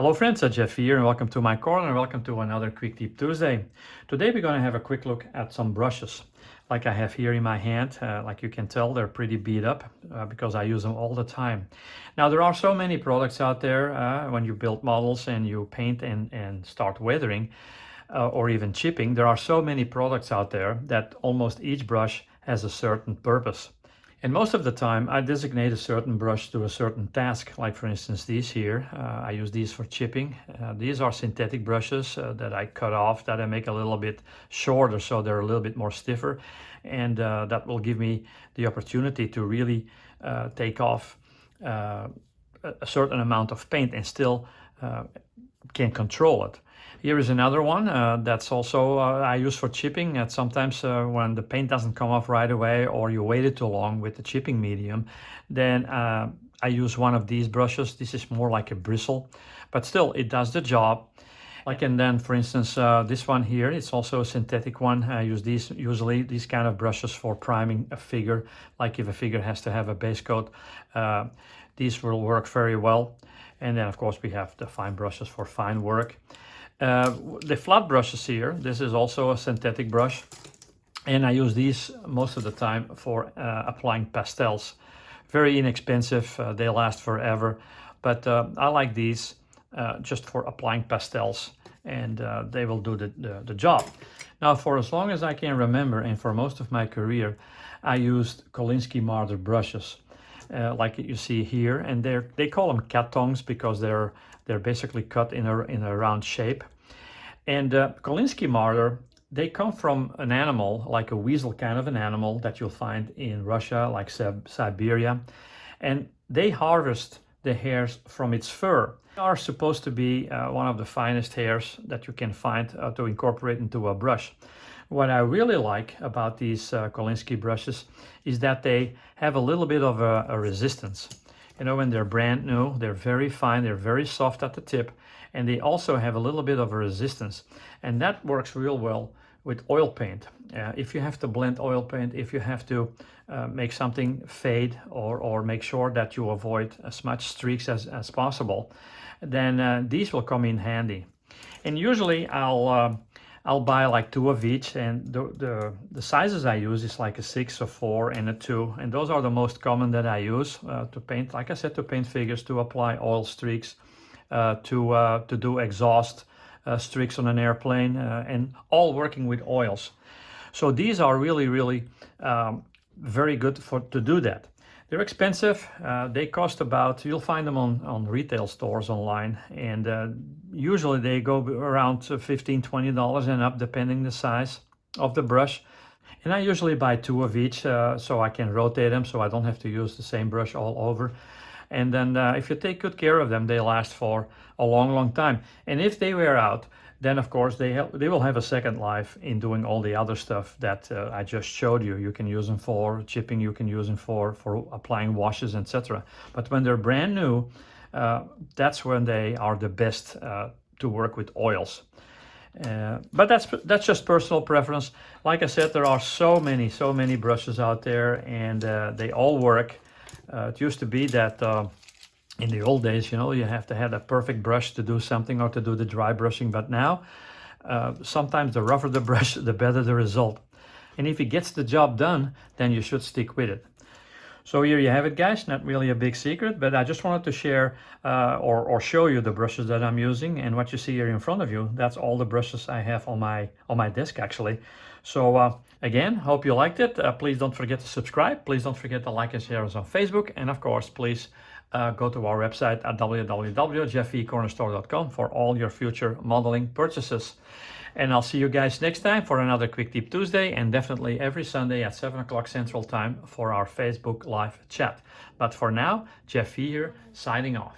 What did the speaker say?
Hello friends, Jeff here and welcome to my corner and welcome to another Quick Tip Tuesday. Today we're going to have a quick look at some brushes like I have here in my hand. Like you can tell, they're pretty beat up because I use them all the time. Now there are so many products out there when you build models and you paint and start weathering or even chipping. There are so many products out there that almost each brush has a certain purpose. And most of the time I designate a certain brush to a certain task, like for instance these here. I use these for chipping. These are synthetic brushes that I cut off, that I make a little bit shorter so they're a little bit more stiffer, and that will give me the opportunity to really take off a certain amount of paint and still can control it. Here is another one that's also I use for chipping. And sometimes when the paint doesn't come off right away or you waited too long with the chipping medium, then I use one of these brushes. This is more like a bristle, but still it does the job. Like, and then for instance this one here, it's also a synthetic one. I use usually these kind of brushes for priming a figure, like if a figure has to have a base coat. These will work very well. And then of course we have the fine brushes for fine work. The flat brushes here, this is also a synthetic brush, and I use these most of the time for applying pastels. Very inexpensive, they last forever, but I like these just for applying pastels, and they will do the job. Now, for as long as I can remember, and for most of my career, I used Kolinsky Marder brushes. Like you see here, and they call them cat tongues because they're basically cut in a round shape. And Kolinsky Marder, they come from an animal, like a weasel kind of an animal that you'll find in Russia, like Siberia, and they harvest the hairs from its fur. They are supposed to be one of the finest hairs that you can find to incorporate into a brush. What I really like about these Kolinsky brushes is that they have a little bit of a resistance. You know, when they're brand new, they're very fine, they're very soft at the tip, and they also have a little bit of a resistance. And that works real well with oil paint. If you have to blend oil paint, if you have to make something fade or make sure that you avoid as much streaks as possible, then these will come in handy. And usually I'll buy like 2 of each, and the sizes I use is like a 6, a 4, and a 2, and those are the most common that I use to paint, like I said, to paint figures, to apply oil streaks, to do exhaust streaks on an airplane, and all working with oils. So these are really very good to do that. They're expensive. They cost about, you'll find them on retail stores online, and usually they go around $15–20 and up, depending the size of the brush. And I usually buy 2 of each so I can rotate them, so I don't have to use the same brush all over. And then if you take good care of them, they last for a long time. And if they wear out, then of course they will have a second life in doing all the other stuff that I just showed you. You can use them for chipping, you can use them for applying washes, etc. But when they're brand new, that's when they are the best to work with oils. But that's just personal preference. Like I said, there are so many brushes out there, and they all work. It used to be that in the old days, you know, you have to have a perfect brush to do something or to do the dry brushing. But now, sometimes the rougher the brush, the better the result. And if it gets the job done, then you should stick with it. So here you have it, guys. Not really a big secret, but I just wanted to share or show you the brushes that I'm using. And what you see here in front of you, that's all the brushes I have on my desk, actually. So again, hope you liked it. Please don't forget to subscribe. Please don't forget to like and share us on Facebook. And of course, please go to our website at www.jeffvcornerstore.com for all your future modeling purchases. And I'll see you guys next time for another Quick Tip Tuesday, and definitely every Sunday at 7 o'clock Central Time for our Facebook live chat. But for now, Jeff V here, signing off.